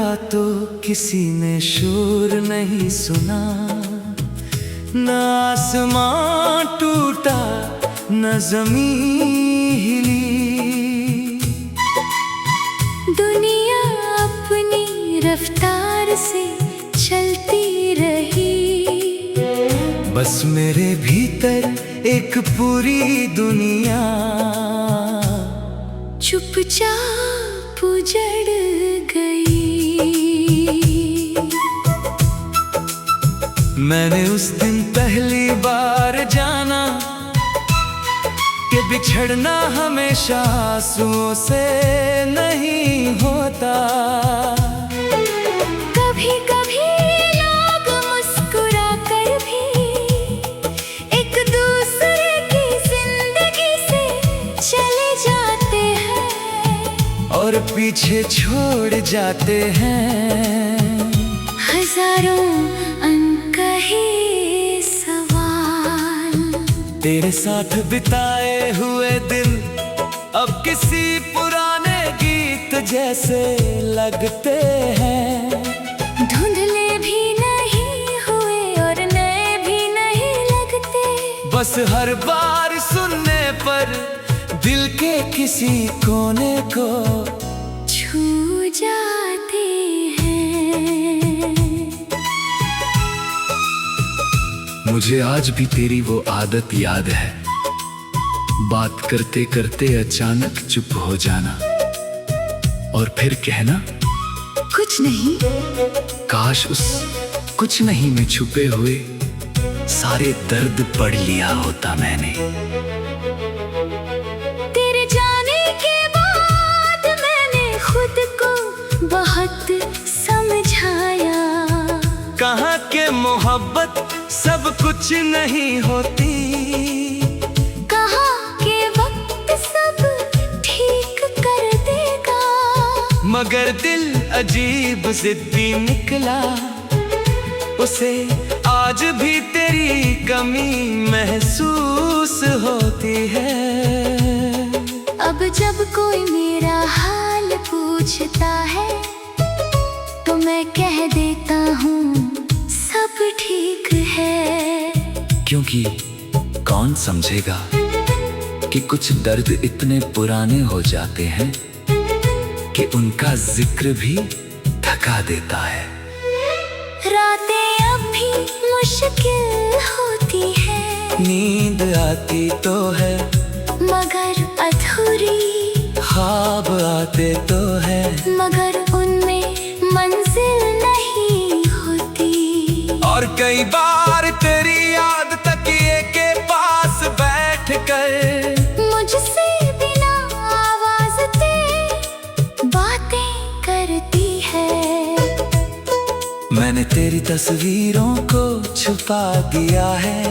तो किसी ने शोर नहीं सुना, न आसमां टूटा न ज़मीं हिली। दुनिया अपनी रफ्तार से चलती रही, बस मेरे भीतर एक पूरी दुनिया चुपचाप उजड़ गई। मैंने उस दिन पहली बार जाना कि बिछड़ना हमेशा आंसुओं से नहीं होता। कभी कभी लोग मुस्कुरा कर भी एक दूसरे की जिंदगी से चले जाते हैं, और पीछे छोड़ जाते हैं हजारों अनकहे सवाल। तेरे साथ बिताए हुए दिन अब किसी पुराने गीत जैसे लगते हैं। धुंधले भी नहीं हुए और नए भी नहीं लगते, बस हर बार सुनने पर दिल के किसी कोने को छू जाते हैं। मुझे आज भी तेरी वो आदत याद है, बात करते करते अचानक चुप हो जाना और फिर कहना कुछ नहीं। काश उस कुछ नहीं में छुपे हुए सारे दर्द पढ़ लिया होता मैंने। तेरे जाने के बाद मैंने खुद को बहुत समझाया, कहाँ के मोहब्बत सब कुछ नहीं होती, कहा के वक्त सब ठीक कर देगा, मगर दिल अजीब जिद्दी निकला, उसे आज भी तेरी कमी महसूस होती है। अब जब कोई मेरा हाल पूछता है तो मैं कह देता हूँ सब ठीक है। क्योंकि कौन समझेगा कि कुछ दर्द इतने पुराने हो जाते हैं कि उनका जिक्र भी थका देता है। रातें अब भी मुश्किल होती है, नींद आती तो है मगर अधूरी, ख्वाब आते तो है मगर उनमें मंजिल नहीं होती। और कई बार तेरी याद तकिए के पास बैठ कर मुझसे बिना आवाज दे बातें करती है। मैंने तेरी तस्वीरों को छुपा दिया है,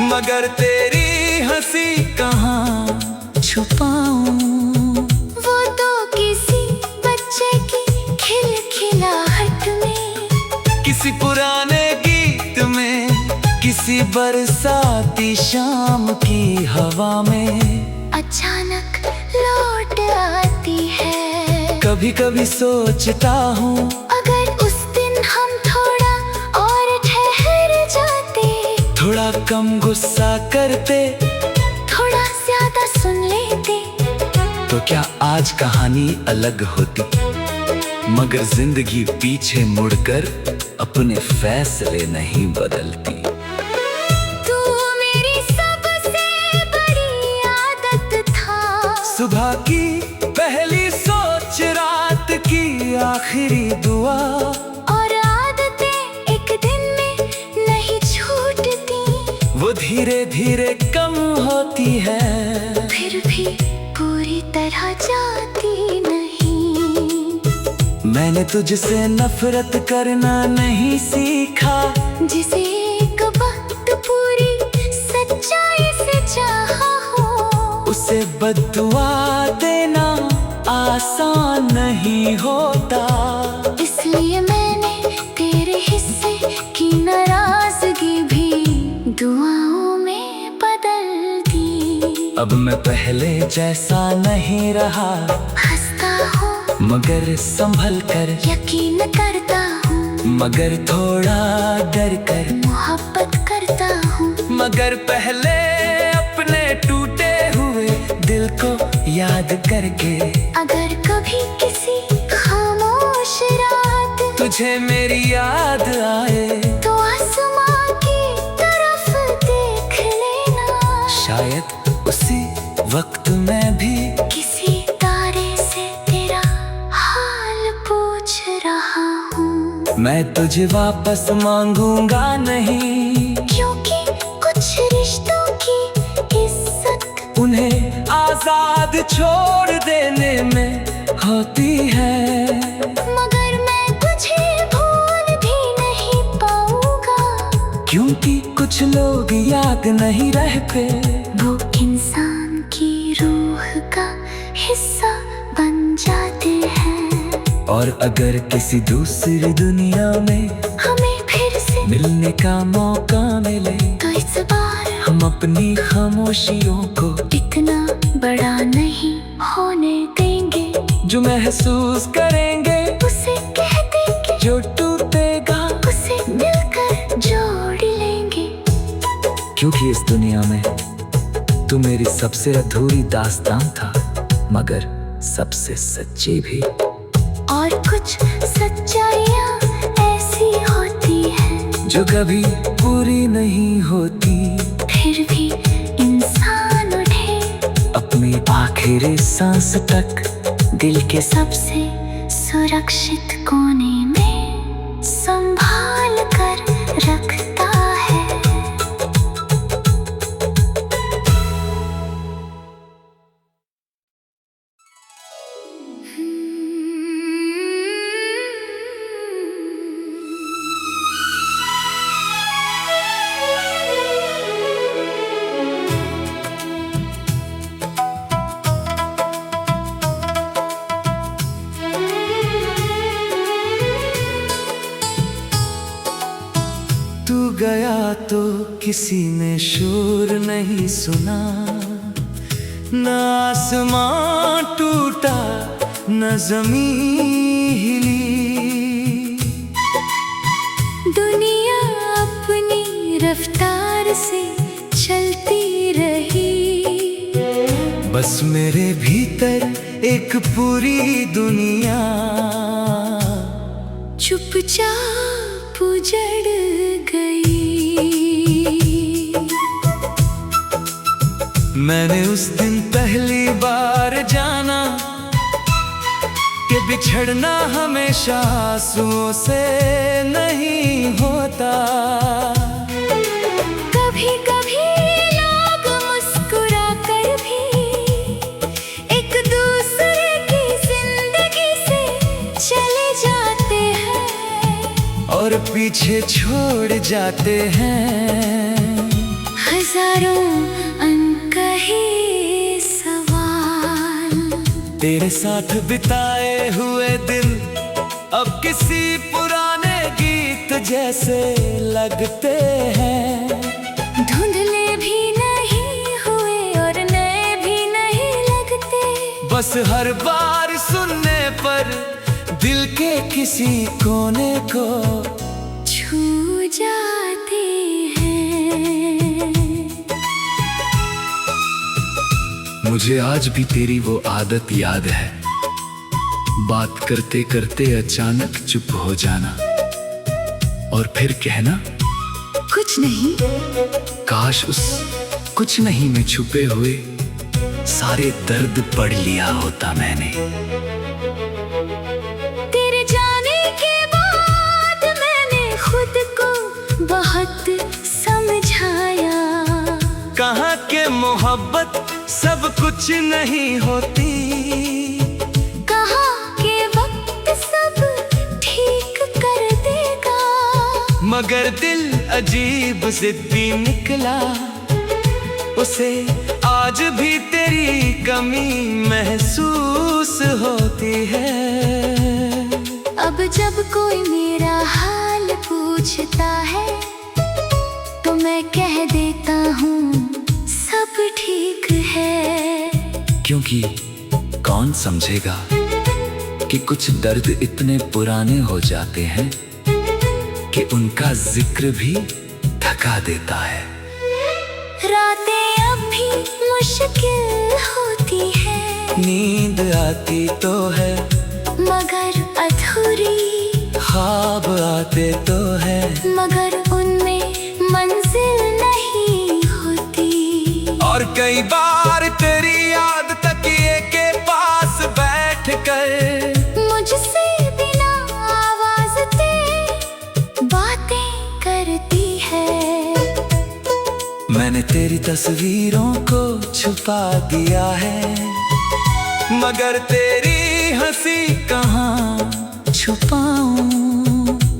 मगर तेरी हंसी कहाँ छुपाऊं। वो तो किसी बच्चे की खिलखिलाहट में, किसी पुराने गीत में, किसी बरसाती शाम की हवा में अचानक लौट आती है। कभी कभी सोचता हूँ अगर उस दिन हम थोड़ा और ठहर जाते, थोड़ा कम गुस्सा करते, थोड़ा ज्यादा सुन लेते, तो क्या आज कहानी अलग होती। मगर जिंदगी पीछे मुड़कर अपने फैसले नहीं बदलती। तू मेरी सबसे बड़ी आदत था, सुबह की पहली सोच, रात की आखिरी दुआ, और आदतें एक दिन में नहीं छूटती, वो धीरे धीरे कम होती है, फिर भी पूरी तरह जाती नहीं। मैंने तुझसे नफरत करना नहीं सीखा, जिसे एक वक्त पूरी सच्चाई से चाहा हो, उसे बद्दुआ देना आसान नहीं होता। इसलिए मैंने तेरे हिस्से की नाराजगी भी दुआओं में बदल दी। अब मैं पहले जैसा नहीं रहा, हंसता हूँ मगर संभल कर, यकीन करता हूँ, मगर थोड़ा डर कर, मोहब्बत करता हूँ, मगर पहले अपने टूटे हुए दिल को याद करके। अगर कभी किसी खामोश रात तुझे मेरी याद आए तो आसमां की तरफ देख लेना। शायद उसी वक्त मैं भी किसी तारे से तेरा हाल पूछ रहा हूँ। मैं तुझे वापस मांगूंगा नहीं, क्योंकि कुछ रिश्तों की इज्जत उन्हें आजाद छोड़ देने में होती है। मगर मैं तुझे भूल भी नहीं पाऊंगा, क्योंकि कुछ लोग याद नहीं रहते, वो इंसान की रूह का हिस्सा बन जाते हैं। और अगर किसी दूसरी दुनिया में हमें फिर से मिलने का मौका मिले तो इस बार हम अपनी खामोशियों को इतना बड़ा नहीं होने देंगे। जो महसूस करेंगे उसे कह देंगे, जो टूटेगा उसे मिलकर जोड़ लेंगे। क्योंकि इस दुनिया में तू मेरी सबसे अधूरी दास्तान था, मगर सबसे सच्ची भी। और कुछ सच्चाइयाँ ऐसी होती हैं जो कभी पूरी नहीं होती, फिर भी इंसान उठे अपनी आखिरी सांस तक दिल के सबसे सुरक्षित कोने में संभाल कर रखता है। तू गया तो किसी ने शोर नहीं सुना, न आसमां टूटा न जमीन हिली। दुनिया अपनी रफ्तार से चलती रही, बस मेरे भीतर एक पूरी दुनिया चुपचाप उजड़ गई। मैंने उस दिन पहली बार जाना कि बिछड़ना हमेशा आंसुओं से नहीं होता। कभी कभी लोग मुस्कुरा कर भी एक दूसरे की जिंदगी से चले जाते हैं, और पीछे छोड़ जाते हैं हजारों अनकहे सवाल। तेरे साथ बिताए हुए दिन अब किसी पुराने गीत जैसे लगते हैं। धुंधले भी नहीं हुए और नए भी नहीं लगते, बस हर बार सुनने पर दिल के किसी कोने को छू जाते हैं। मुझे आज भी तेरी वो आदत याद है, बात करते करते अचानक चुप हो जाना और फिर कहना कुछ नहीं। काश उस कुछ नहीं में छुपे हुए सारे दर्द पढ़ लिया होता मैंने। तेरे जाने के बाद मैंने खुद को बहुत समझाया, कहाँ के मोहब्बत सब कुछ नहीं होती, कहा के वक्त सब ठीक कर देगा। मगर दिल अजीब जिद्दी निकला, उसे आज भी तेरी कमी महसूस होती है। अब जब कोई मेरा हाल पूछता है तो मैं कह देता हूँ सब ठीक है। क्योंकि कौन समझेगा कि कुछ दर्द इतने पुराने हो जाते हैं कि उनका जिक्र भी थका देता है। रातें अब भी मुश्किल होती है, नींद आती तो है मगर अधूरी, ख्वाब आते तो है मगर उनमें मंजिल नहीं होती। और कई बार तेरी याद तकिए के पास बैठ कर मुझसे बिना आवाज दे बातें करती है। मैंने तेरी तस्वीरों को छुपा दिया है, मगर तेरी हंसी कहाँ छुपाऊं।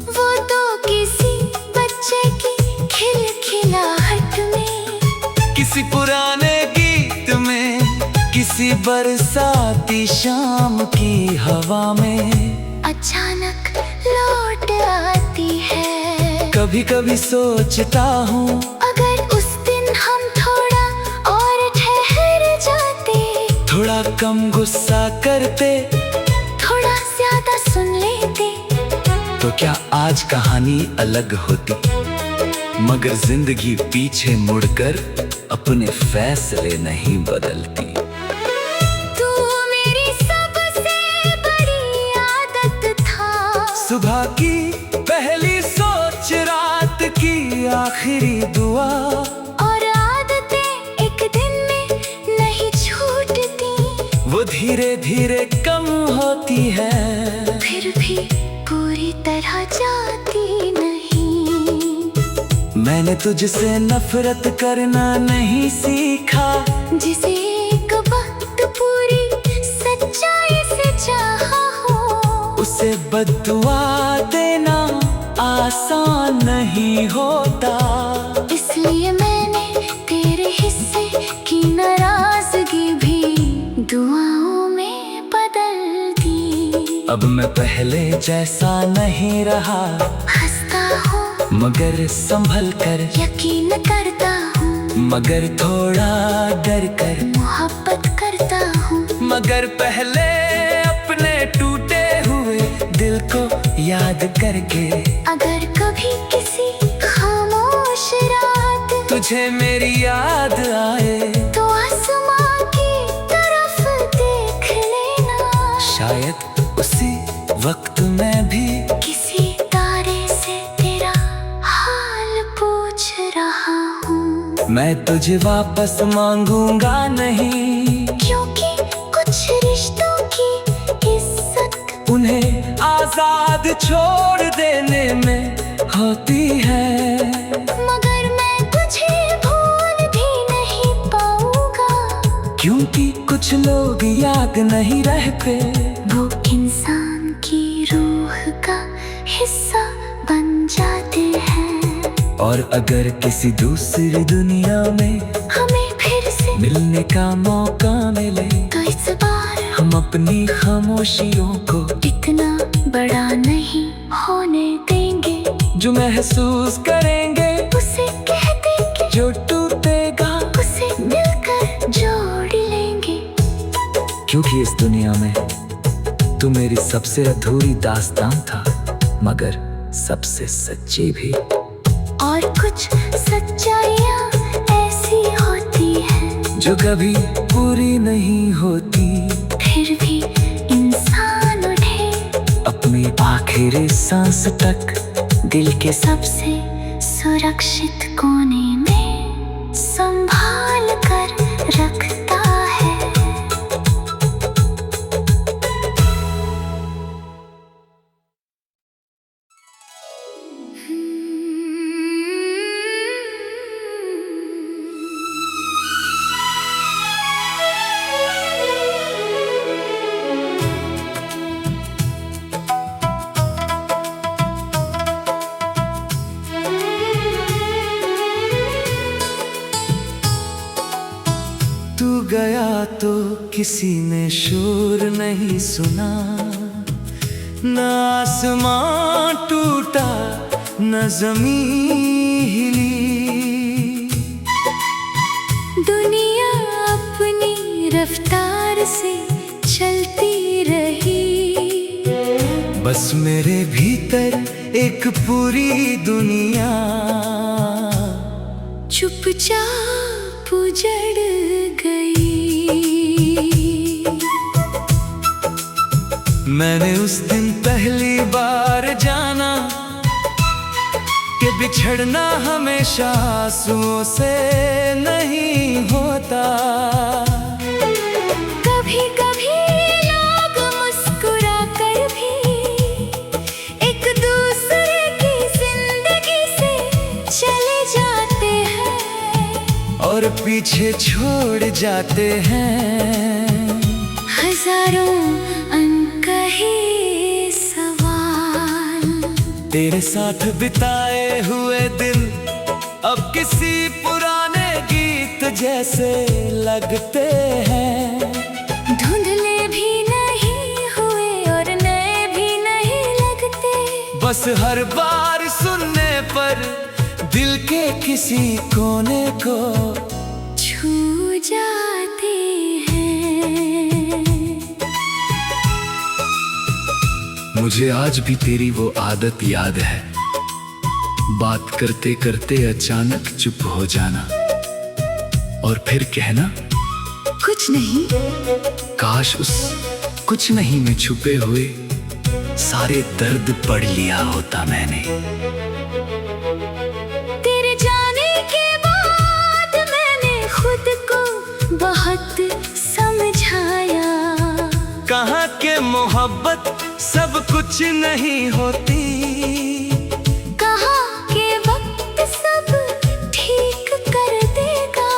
वो तो किसी बच्चे की खिलखिलाहट में, किसी पुराने गीत में, किसी बरसाती शाम की हवा में अचानक लौट आती है। कभी कभी सोचता हूँ अगर उस दिन हम थोड़ा और ठहर जाते, थोड़ा कम गुस्सा करते, थोड़ा ज्यादा सुन लेते, तो क्या आज कहानी अलग होती। मगर जिंदगी पीछे मुड़कर अपने फैसले नहीं बदलती। तू मेरी सबसे बड़ी आदत था, सुबह की पहली सोच, रात की आखिरी दुआ, और आदतें एक दिन में नहीं छूटती। वो धीरे धीरे कम होती है, फिर भी पूरी तरह जाती नहीं। मैंने तुझसे नफरत करना नहीं सीखा, जिसे एक वक्त पूरी सच्चाई से चाहा हो, उसे बद्दुआ देना आसान नहीं होता। इसलिए मैंने तेरे हिस्से की नाराजगी भी दुआओं में बदल दी। अब मैं पहले जैसा नहीं रहा, हंसता हूँ मगर संभल कर, यकीन करता हूँ मगर थोड़ा डर कर, मोहब्बत करता हूँ मगर पहले अपने टूटे हुए दिल को याद करके। अगर कभी किसी खामोश रात तुझे मेरी याद आए, तो आसमां की तरफ देख लेना। शायद उसी वक्त मैं भी किसी तारे से तेरा हाल पूछ रहा हूँ। मैं तुझे वापस मांगूंगा नहीं, क्योंकि कुछ रिश्तों की इज्जत उन्हें आजाद छोड़ देने में होती है। मगर मैं तुझे भूल भी नहीं पाऊंगा, क्योंकि कुछ लोग याद नहीं रहते, वो इंसान की रूह का हिस्सा बन जाते हैं। और अगर किसी दूसरी दुनिया में हमें फिर से मिलने का मौका मिले, तो इस बार हम अपनी खामोशियों को इतना बड़ा नहीं होने देंगे। जो महसूस करेंगे उसे कह देंगे, जो टूटेगा उसे मिलकर जोड़ लेंगे। क्योंकि इस दुनिया में तू मेरी सबसे अधूरी दास्तान था, मगर सबसे सच्ची भी। और कुछ सच्चाइयाँ ऐसी होती हैं जो कभी पूरी नहीं होती, फिर भी इंसान उठे अपनी आखिरी सांस तक दिल के सबसे सुरक्षित कोने में संभाल कर रखता है। तू गया तो किसी ने शोर नहीं सुना, न आसमां टूटा न ज़मीं हिली। दुनिया अपनी रफ्तार से चलती रही, बस मेरे भीतर एक पूरी दुनिया चुपचाप उजड़ गई। मैंने उस दिन पहली बार जाना कि बिछड़ना हमेशा आंसुओं से नहीं होता। कभी कभी लोग मुस्कुरा कर भी एक दूसरे की जिंदगी से चले जाते हैं और पीछे छोड़ जाते हैं हजारों अनकहे सवाल। तेरे साथ बिताए हुए दिन अब किसी पुराने गीत जैसे लगते हैं। धुंधले भी नहीं हुए और नए भी नहीं लगते। बस हर बार सुनने पर दिल के किसी कोने को छू जाते हैं। मुझे आज भी तेरी वो आदत याद है, बात करते करते अचानक चुप हो जाना और फिर कहना कुछ नहीं। काश उस कुछ नहीं में छुपे हुए सारे दर्द पढ़ लिया होता मैंने। तेरे जाने के बाद मैंने खुद को बहुत समझाया। कहाँ के मोहब्बत सब कुछ नहीं होती, कहाँ के वक्त सब ठीक कर देगा।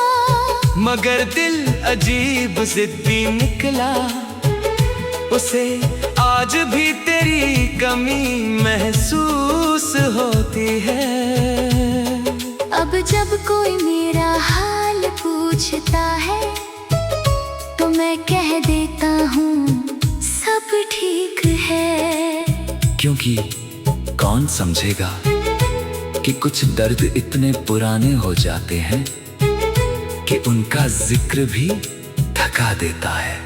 मगर दिल अजीब जिद्दी निकला, उसे आज भी तेरी कमी महसूस होती है। अब जब कोई मेरा हाल पूछता है तो मैं कह देता हूँ सब ठीक है। क्योंकि कौन समझेगा कि कुछ दर्द इतने पुराने हो जाते हैं कि उनका जिक्र भी थका देता है।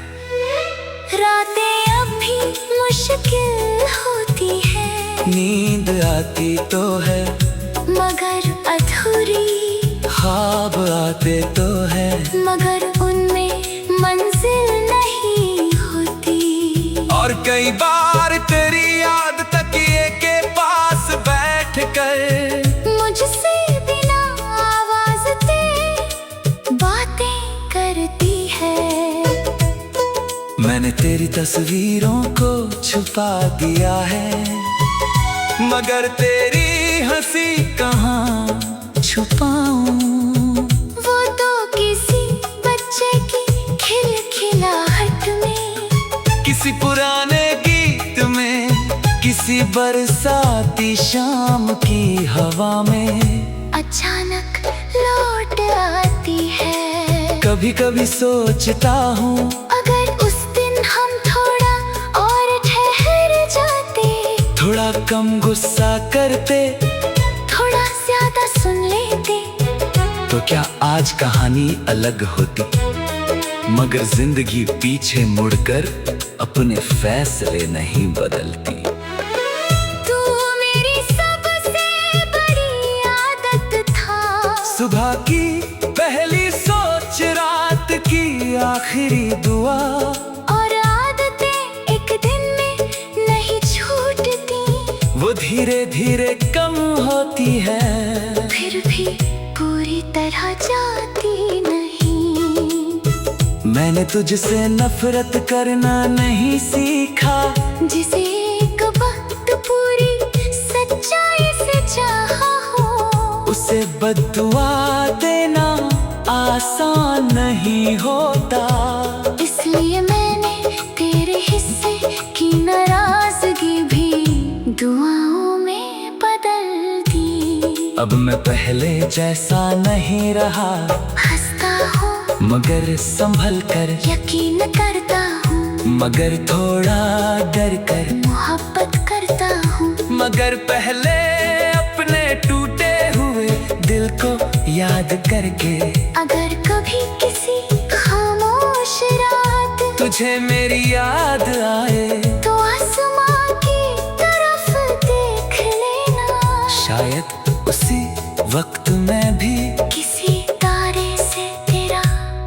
रातें अब भी मुश्किल होती है, नींद आती तो है मगर अधूरी। ख्वाब आते तो है मगर उनमें मंजिल नहीं होती। और कई बार तेरी याद तकिए के पास बैठ कर मुझसे बिना आवाज दे बातें करती है। मैंने तेरी तस्वीरों को छुपा दिया है, मगर तेरी हंसी कहाँ छुपाऊं। वो तो किसी बच्चे की खिलखिलाहट में, किसी पुराने गीत में, किसी बरसाती शाम की हवा में अचानक लौट आती है। कभी कभी सोचता हूँ अगर उस दिन हम थोड़ा और ठहर जाते, थोड़ा कम गुस्सा करते, थोड़ा ज्यादा सुन लेते, तो क्या आज कहानी अलग होती। मगर जिंदगी पीछे मुड़कर अपने फैसले नहीं बदलती। तू मेरी सबसे बड़ी आदत था, सुबह की पहली सोच, रात की आखिरी दुआ। और आदतें एक दिन में नहीं छूटती, वो धीरे धीरे कम होती है, फिर भी पूरी तरह जाती नहीं। मैंने तुझसे नफरत करना नहीं सीखा, जिसे एक वक्त पूरी सच्चाई से चाहा हो, उसे बद्दुआ देना आसान नहीं होता। इसलिए मैंने तेरे हिस्से की नाराजगी भी दुआओं में बदल दी। अब मैं पहले जैसा नहीं रहा, हंसता हूँ मगर संभल कर, यकीन करता हूँ मगर थोड़ा डर कर, मोहब्बत करता हूँ मगर पहले अपने टूटे हुए दिल को याद करके। अगर कभी किसी खामोश रात तुझे मेरी याद आए, तो आसमां की शायद उसी वक्त मैं भी किसी तारे से तेरा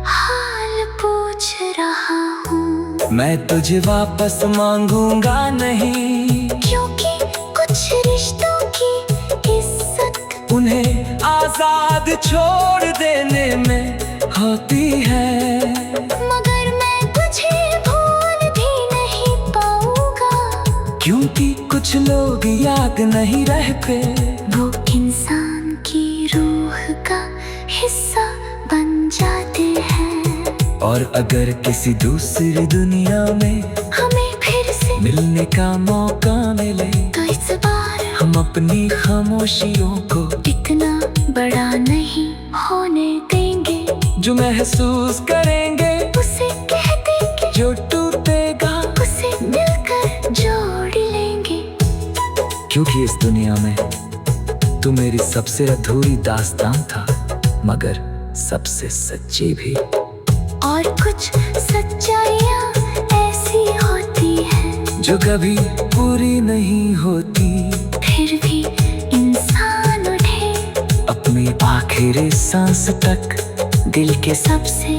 हाल पूछ रहा हूँ। मैं तुझे वापस मांगूंगा नहीं, क्योंकि कुछ रिश्तों की इज्जत उन्हें आजाद छोड़ देने में होती है। मगर मैं तुझे भूल भी नहीं पाऊंगा, क्योंकि कुछ लोग याद नहीं रहते, वो इंसान की रूह का हिस्सा बन जाते हैं। और अगर किसी दूसरी दुनिया में हमें फिर से मिलने का मौका मिले, तो इस बार हम अपनी खामोशियों को इतना बड़ा नहीं होने देंगे। जो महसूस करेंगे उसे कह देंगे, जो टूटेगा उसे मिलकर जोड़ लेंगे। क्योंकि इस दुनिया में तू मेरी सबसे अधूरी दास्तान था, मगर सबसे सच्ची भी। और कुछ सच्चाइयाँ ऐसी होती हैं जो कभी पूरी नहीं होती, फिर भी इंसान उठे अपनी आखिरी सांस तक दिल के सबसे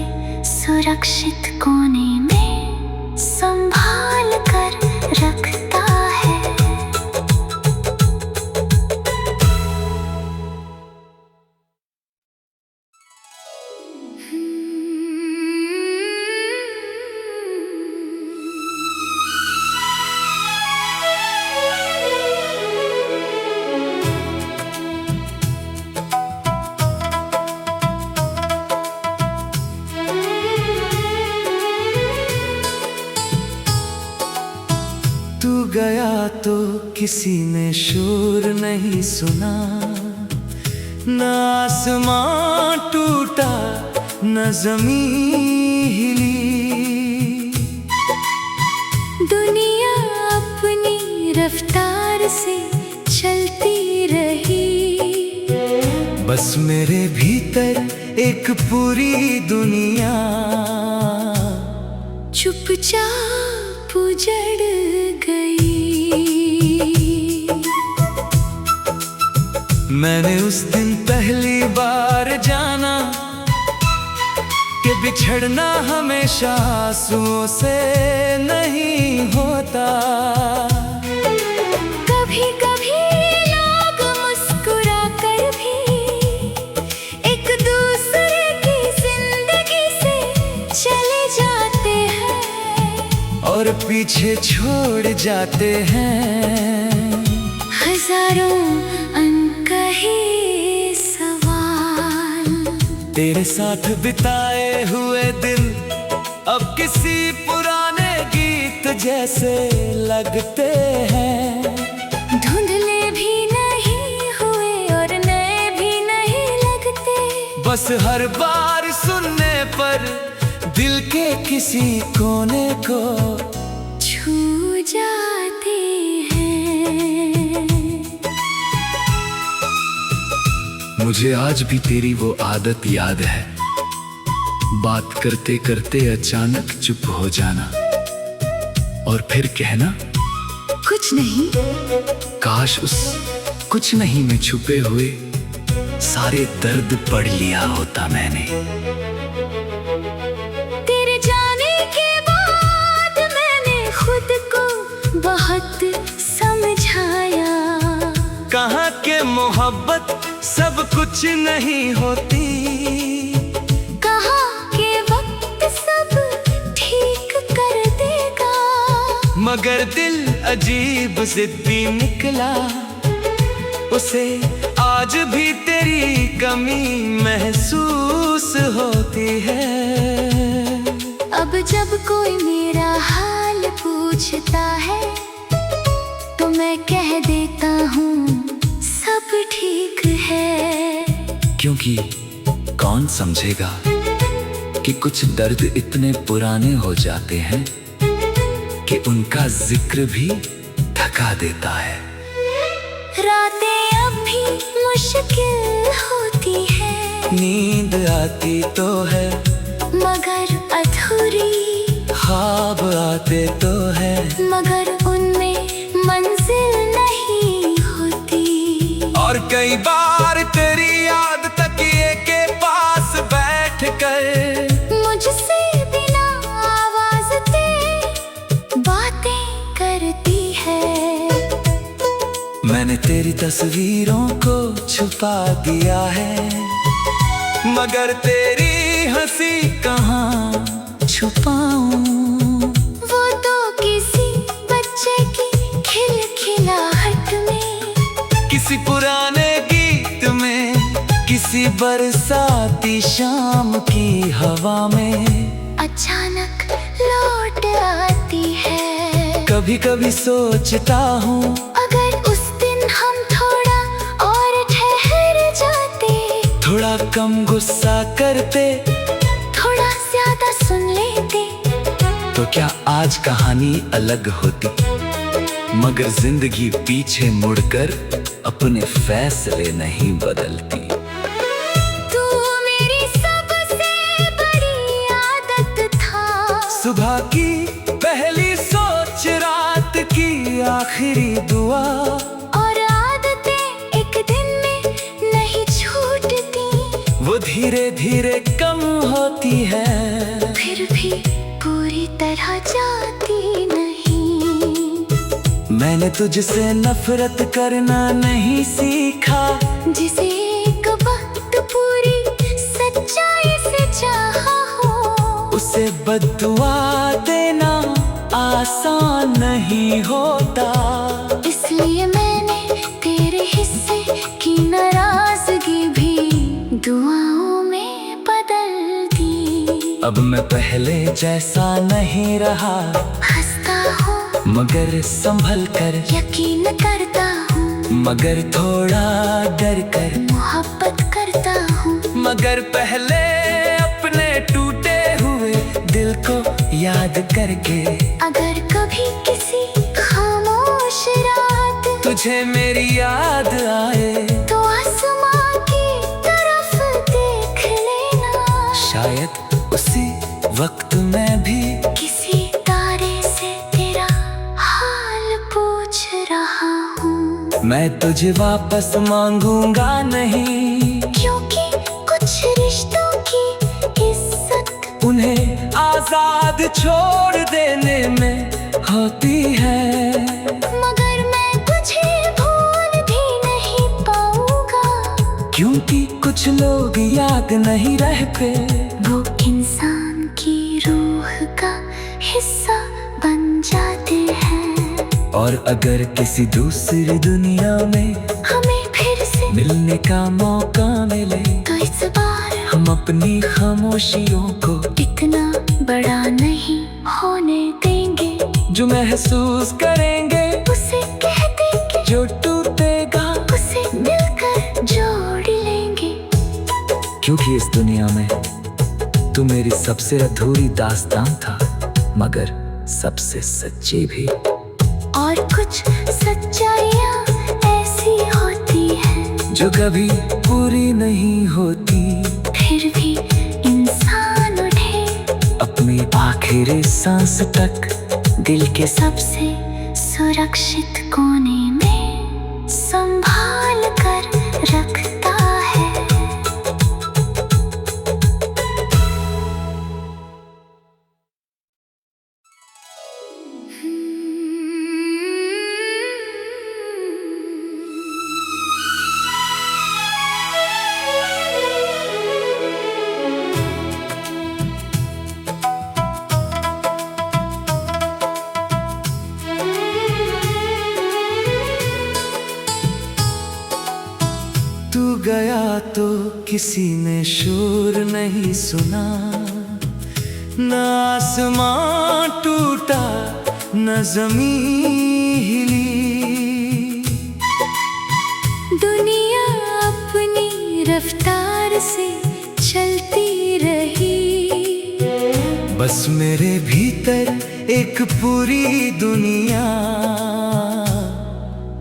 सुरक्षित कोने में संभाल कर रखता है। तू गया तो किसी ने शोर नहीं सुना, न आसमां टूटा न जमीन हिली। दुनिया अपनी रफ्तार से चलती रही, बस मेरे भीतर एक पूरी दुनिया चुपचाप उजड़ गई। मैंने उस दिन पहली बार जाना कि बिछड़ना हमेशा आंसुओं से नहीं होता। कभी कभी लोग मुस्कुरा कर भी एक दूसरे की जिंदगी से चले जाते हैं, और पीछे छोड़ जाते हैं हजारों अनकहे सवाल। तेरे साथ बिताए हुए दिन अब किसी पुराने गीत जैसे लगते हैं। धुंधले भी नहीं हुए और नए भी नहीं लगते, बस हर बार सुनने पर दिल के किसी कोने को छू जाते हैं। मुझे आज भी तेरी वो आदत याद है, बात करते करते अचानक चुप हो जाना और फिर कहना कुछ नहीं। काश उस कुछ नहीं में छुपे हुए सारे दर्द पढ़ लिया होता मैंने। तेरे जाने के बाद मैंने खुद को बहुत समझाया, कहाँ के मोहब्बत सब कुछ नहीं होती, कहाँ के वक्त सब ठीक कर देगा। मगर दिल अजीब जिद्दी निकला, उसे आज भी तेरी कमी महसूस होती है। अब जब कोई मेरा हाल पूछता है तो मैं कह देता हूँ सब ठीक है। क्योंकि कौन समझेगा कि कुछ दर्द इतने पुराने हो जाते हैं कि उनका जिक्र भी थका देता है। रातें अब भी मुश्किल होती है, नींद आती तो है मगर अधूरी, ख्वाब आते तो है मगर उनमें मंजिल नहीं होती। और कर मुझसे बिना आवाज दे बातें करती है। मैंने तेरी तस्वीरों को छुपा दिया है, मगर तेरी हंसी कहाँ छुपाऊं। वो तो किसी बच्चे की खिलखिलाहट में, किसी पुराने गीत में, किसी बरसाती शाम की हवा में अचानक लौट आती है। कभी कभी सोचता हूँ अगर उस दिन हम थोड़ा और ठहर जाते, थोड़ा कम गुस्सा करते, थोड़ा ज्यादा सुन लेते, तो क्या आज कहानी अलग होती। मगर जिंदगी पीछे मुड़कर अपने फैसले नहीं बदलती। तू मेरी सबसे बड़ी आदत था, सुबह की पहली सोच, रात की आखिरी दुआ, और आदतें एक दिन में नहीं छूटती। वो धीरे धीरे कम होती है, फिर भी पूरी तरह जाती नहीं। मैंने तुझसे नफरत करना नहीं सीखा, जिसे एक वक्त पूरी सच्चाई से चाहा हो, उसे बद्दुआ देना आसान नहीं होता। इसलिए मैंने तेरे हिस्से की नाराजगी भी दुआओं में बदल दी। अब मैं पहले जैसा नहीं रहा, हंसता हूँ मगर संभल कर, यकीन करता हूँ मगर थोड़ा डर कर, मोहब्बत करता हूँ मगर पहले अपने टूटे हुए दिल को याद करके। अगर कभी किसी खामोश रात तुझे मेरी याद आए, तो आसमां की तरफ देख लेना। शायद उसी वक्त मैं भी किसी तारे से तेरा हाल पूछ रहा हूँ। मैं तुझे वापस मांगूंगा नहीं, क्योंकि कुछ रिश्तों की इज्जत उन्हें आजाद छोड़ देने में होती है। मगर मैं तुझे भूल भी नहीं पाऊंगा, क्योंकि कुछ लोग याद नहीं रहते, वो इंसान की रूह का हिस्सा बन जाते हैं। और अगर किसी दूसरी दुनिया में हमें फिर से मिलने का मौका मिले, तो इस बार हम अपनी खामोशियों को इतना बड़ा नहीं होने देंगे। जो महसूस करेंगे उसे कह देंगे, जो टूटेगा उसे मिलकर जोड़ लेंगे। क्योंकि इस दुनिया में तू मेरी सबसे अधूरी दास्तान था, मगर सबसे सच्ची भी। और कुछ सच्चाइयाँ ऐसी होती हैं जो कभी पूरी नहीं होती, फिर भी इंसान उठे अपनी आखिरी सांस तक दिल के सबसे सुरक्षित कोने में संभाल कर रखता है। तू गया तो किसी ने शोर नहीं सुना, न आसमां टूटा न जमीन हिली। दुनिया अपनी रफ्तार से चलती रही, बस मेरे भीतर एक पूरी दुनिया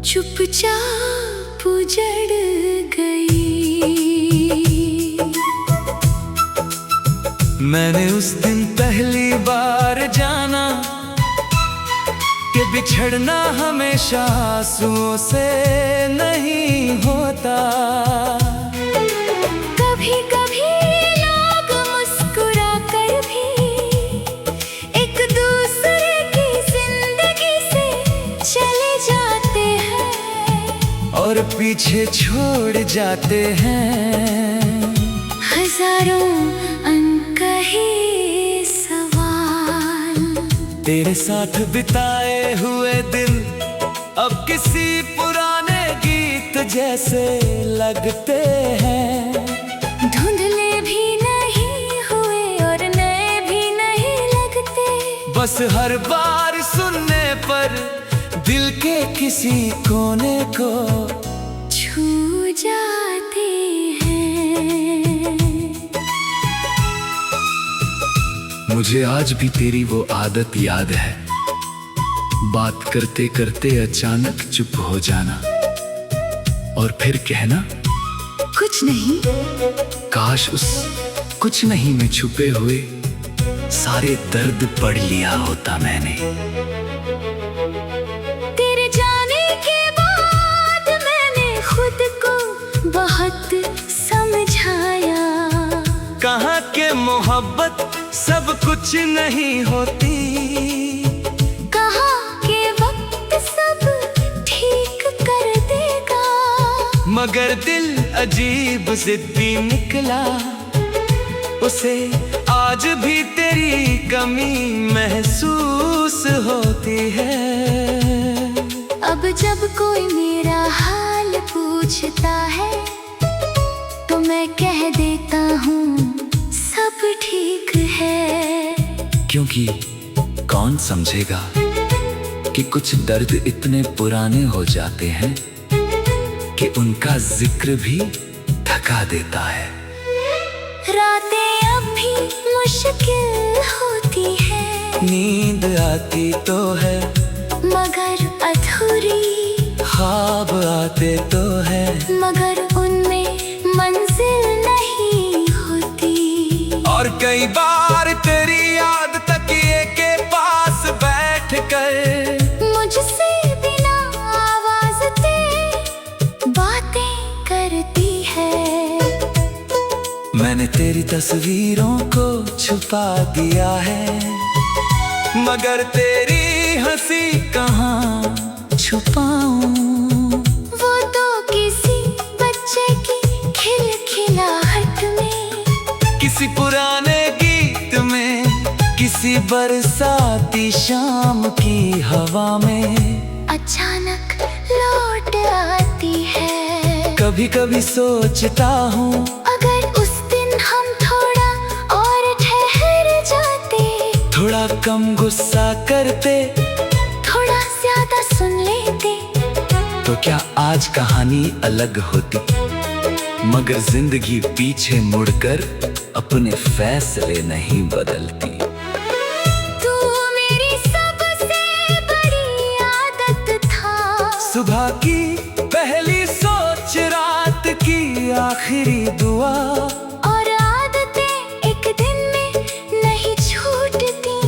चुपचाप उजड़ गई। मैंने उस दिन पहली बार जाना कि बिछड़ना हमेशा आंसुओं से नहीं होता। कभी कभी लोग पीछे छोड़ जाते हैं। हजारों अनकहे सवाल, तेरे साथ बिताए हुए दिन अब किसी पुराने गीत जैसे लगते हैं। धुंधले भी नहीं हुए और नए भी नहीं लगते, बस हर बार सुनने पर दिल के किसी कोने को छू जाते हैं। मुझे आज भी तेरी वो आदत याद है, बात करते करते अचानक चुप हो जाना और फिर कहना कुछ नहीं। काश उस कुछ नहीं में छुपे हुए सारे दर्द पढ़ लिया होता मैंने। तेरे जाने के बाद मैंने खुद को बहुत समझाया, कहाँ के मोहब्बत सब कुछ नहीं होती, कहा के वक्त सब ठीक कर देगा, मगर दिल अजीब जिद्दी निकला, उसे आज भी तेरी कमी महसूस होती है। अब जब कोई मेरा हाल पूछता है तो मैं कह देता हूँ सब ठीक है। क्योंकि कौन समझेगा कि कुछ दर्द इतने पुराने हो जाते हैं कि उनका जिक्र भी थका देता है। रातें अब भी मुश्किल होती है, नींद आती तो है मगर अधूरी, ख्वाब आते तो है मगर उनमें मंजिल नहीं होती। और कई बार तेरी याद तकिए के पास बैठ कर मुझसे बिना आवाज दे बातें करती है। मैंने तेरी तस्वीरों को छुपा दिया है, मगर तेरी हंसी कहाँ छुपाऊं। वो तो किसी बच्चे की खिलखिलाहट में, किसी पुराने गीत में, किसी बरसाती शाम की हवा में अचानक लौट आती है। कभी कभी सोचता हूँ अगर उस दिन हम थोड़ा और ठहर जाते, थोड़ा कम गुस्सा करते, थोड़ा ज्यादा सुन लेते, तो क्या आज कहानी अलग होती। मगर जिंदगी पीछे मुड़कर अपने फैसले नहीं बदलती। तू मेरी सबसे बड़ी आदत था, सुबह की पहली सोच, रात की आखिरी दुआ, और आदतें एक दिन में नहीं छूटती,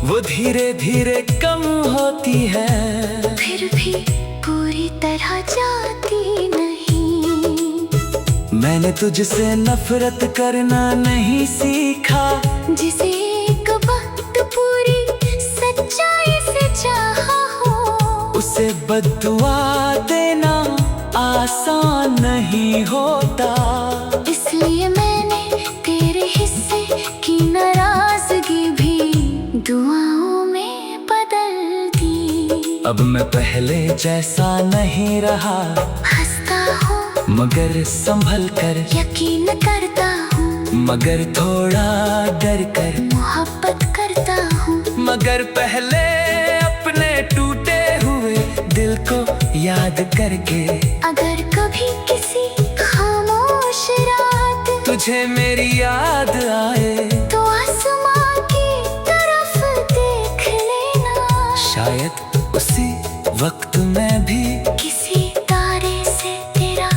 वो धीरे धीरे कम होती है, फिर भी पूरी तरह जाती नहीं। मैंने तुझसे नफरत करना नहीं सीखा, जिसे एक वक्त पूरी सच्चाई से चाहा हो, उसे बद्दुआ देना आसान नहीं होता। इसलिए मैंने तेरे हिस्से की नाराजगी भी दुआओं में बदल दी। अब मैं पहले जैसा नहीं रहा, हंसता हूँ मगर संभल कर, यकीन करता हूँ मगर थोड़ा डर कर, मोहब्बत करता हूँ मगर पहले अपने टूटे हुए दिल को याद करके। अगर कभी किसी खामोश रात तुझे मेरी याद आए, तो आसमां की तरफ देख लेना, शायद उसी वक्त मैं भी किसी तारे से तेरा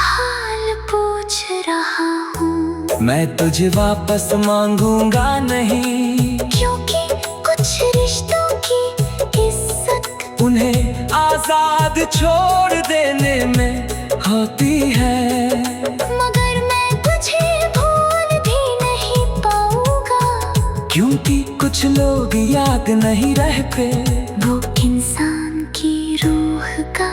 हाल पूछ रहा हूँ। मैं तुझे वापस मांगूंगा नहीं, क्योंकि कुछ रिश्तों की इज्जत उन्हें आजाद छोड़ देने में होती है। मगर मैं तुझे भूल भी नहीं पाऊंगा, क्योंकि कुछ लोग याद नहीं रहते, वो इंसान की रूह का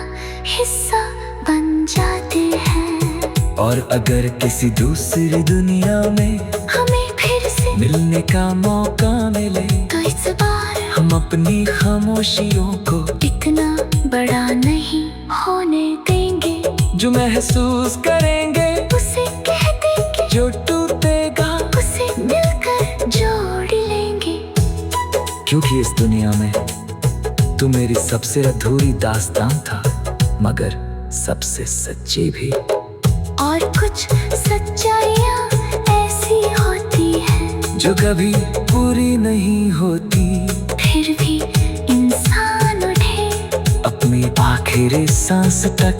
हिस्सा बन जाते हैं। और अगर किसी दूसरी दुनिया में हमें फिर से मिलने का मौका मिले, तो इस बार हम अपनी खामोशियों को इतना बड़ा नहीं होने देंगे। जो महसूस करेंगे उसे कह देंगे, जो टूटेगा उसे मिलकर जोड़ लेंगे। क्योंकि इस दुनिया में तू मेरी सबसे अधूरी दास्तान था, मगर सबसे सच्ची भी। और कुछ सच्चाइयाँ ऐसी होती हैं जो कभी पूरी नहीं होती, फिर भी इंसान उठे अपनी आखिरी सांस तक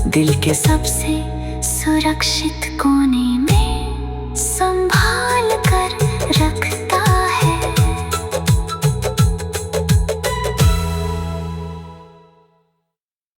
दिल के सबसे सुरक्षित